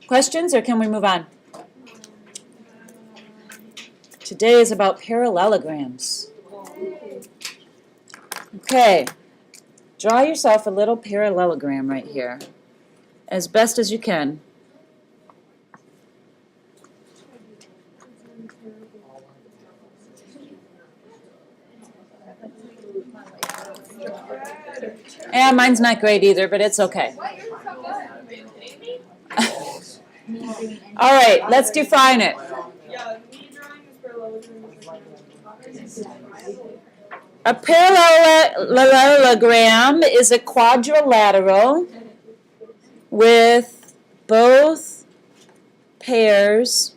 Questions, or can we move on? Today is about parallelograms. Okay, draw yourself a little parallelogram right here, as best as you can. And mine's not great either, but it's okay. All right, let's define it. A parallelogram is a quadrilateral with both pairs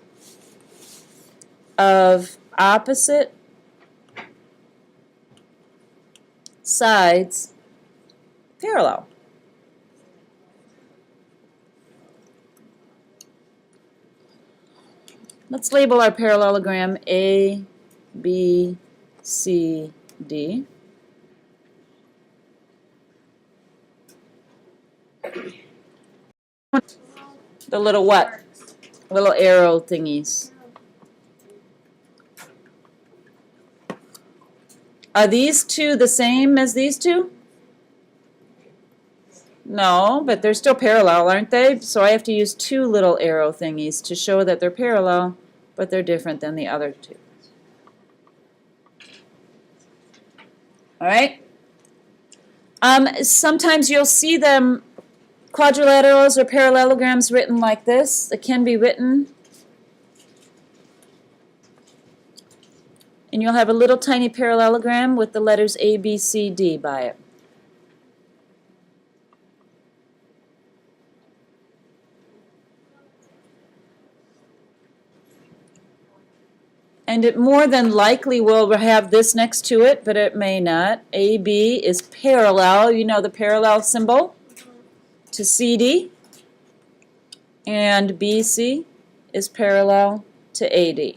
of opposite sides parallel. Let's label our parallelogram A, B, C, D. The little what? Little arrow thingies. Are these two the same as these two? No, but they're still parallel, aren't they? So I have to use two little arrow thingies to show that they're parallel, but they're different than the other two. All right? Sometimes you'll see them, quadrilaterals or parallelograms, written like this. It can be written. And you'll have a little tiny parallelogram with the letters A, B, C, D by it. And it more than likely will have this next to it, but it may not. AB is parallel, you know the parallel symbol, to CD. And BC is parallel to AD.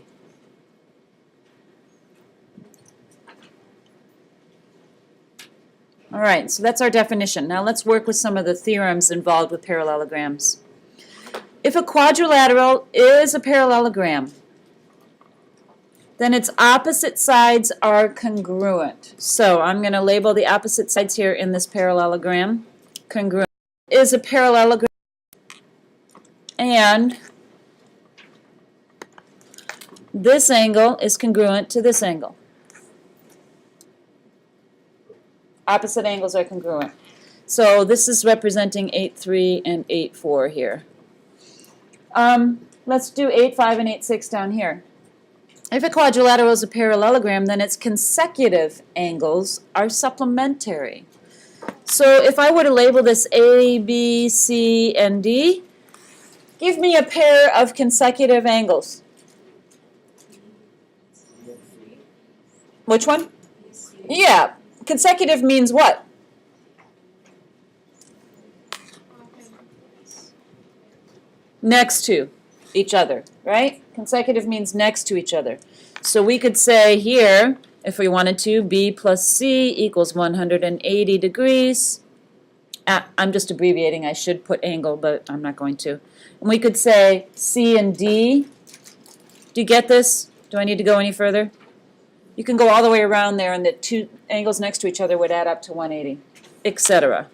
All right, so that's our definition. Now let's work with some of the theorems involved with parallelograms. If a quadrilateral is a parallelogram, then its opposite sides are congruent. So I'm going to label the opposite sides here in this parallelogram. Congruent is a parallelogram, and this angle is congruent to this angle. Opposite angles are congruent. So this is representing 8,3 and 8,4 here. Let's do 8,5 and 8,6 down here. If a quadrilateral is a parallelogram, then its consecutive angles are supplementary. So if I were to label this A, B, C, and D, give me a pair of consecutive angles. Which one? Yeah, consecutive means what? Next to each other, right? Consecutive means next to each other. So we could say here, if we wanted to, B plus C equals 180 degrees. I'm just abbreviating. I should put angle, but I'm not going to. And we could say C and D. Do you get this? Do I need to go any further? You can go all the way around there, and the two angles next to each other would add up to 180, etc.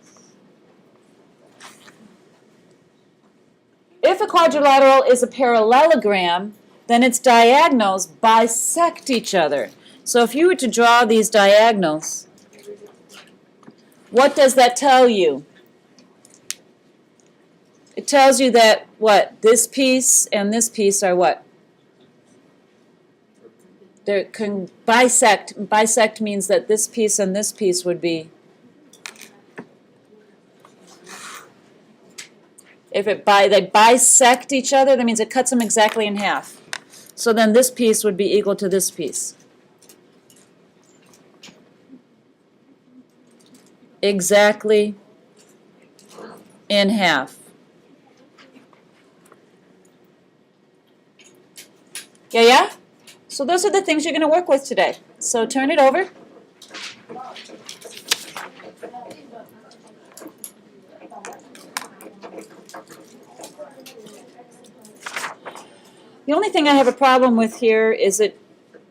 If a quadrilateral is a parallelogram, then its diagonals bisect each other. So if you were to draw these diagonals, what does that tell you? It tells you that, what, this piece and this piece are what? They can bisect. Bisect means that this piece and this piece would be, if they bisect each other, that means it cuts them exactly in half. So then this piece would be equal to this piece. Exactly in half. Yeah? So those are the things you're going to work with today. So turn it over. The only thing I have a problem with here is it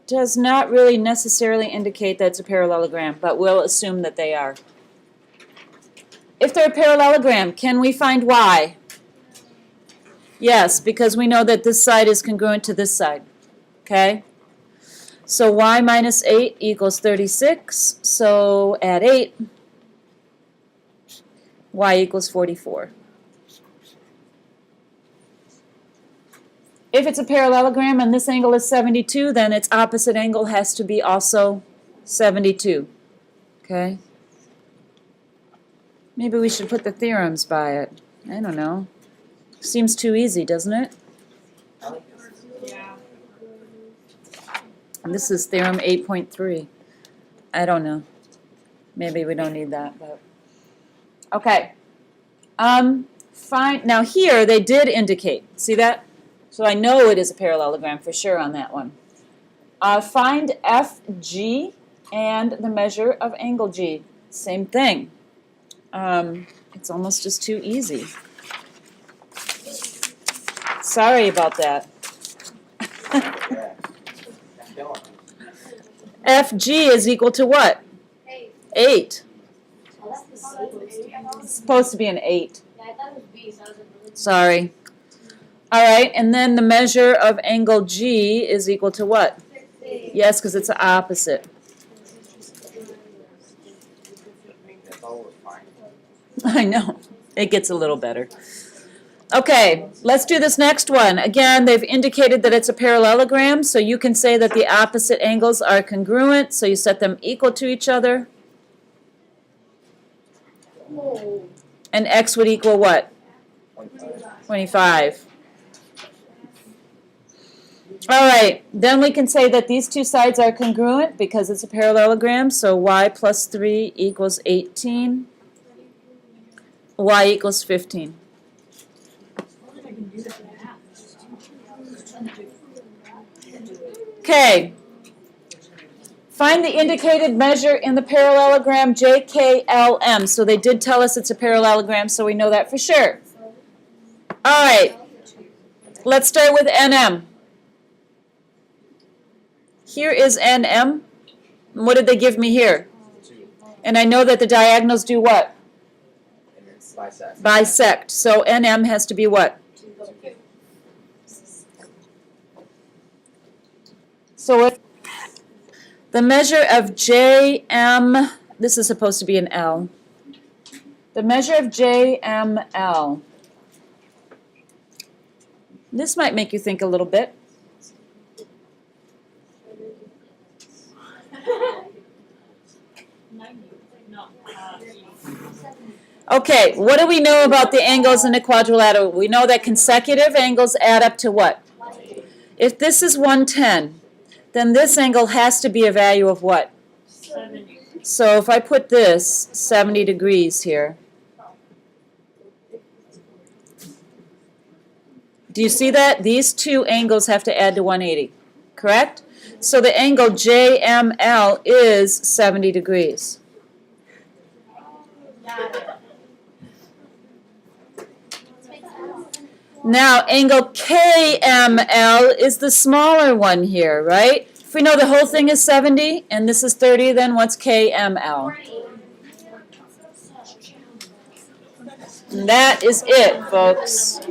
does not really necessarily indicate that it's a parallelogram, but we'll assume that they are. If they're a parallelogram, can we find y? Yes, because we know that this side is congruent to this side. Okay? So y minus 8 equals 36. So add 8. Y equals 44. If it's a parallelogram and this angle is 72, then its opposite angle has to be also 72. Okay? Maybe we should put the theorems by it. I don't know. Seems too easy, doesn't it? Yeah. And this is theorem 8.3. I don't know. Maybe we don't need that, but okay. Fine. Now here they did indicate. See that? So I know it is a parallelogram for sure on that one. Find FG and the measure of angle G. Same thing. It's almost just too easy. Sorry about that. FG is equal to what? 8. It's supposed to be an 8. Sorry. All right, and then the measure of angle G is equal to what? Yes, because it's the opposite. I know. It gets a little better. Okay, let's do this next one. Again, they've indicated that it's a parallelogram, so you can say that the opposite angles are congruent, so you set them equal to each other. And x would equal what? 25. All right, then we can say that these two sides are congruent because it's a parallelogram, so y plus 3 equals 18. Y equals 15. Okay. Find the indicated measure in the parallelogram JKLM. So they did tell us it's a parallelogram, so we know that for sure. All right. Let's start with NM. Here is NM. What did they give me here? And I know that the diagonals do what? Bisect. Bisect. So NM has to be what? So if the measure of JM, this is supposed to be an L. The measure of JML. This might make you think a little bit. Okay, what do we know about the angles in a quadrilateral? We know that consecutive angles add up to what? If this is 110, then this angle has to be a value of what? 70. So if I put this 70 degrees here, do you see that? These two angles have to add to 180, correct? So the angle JML is 70 degrees. Now, angle KML is the smaller one here, right? If we know the whole thing is 70 and this is 30, then what's KML? And that is it, folks.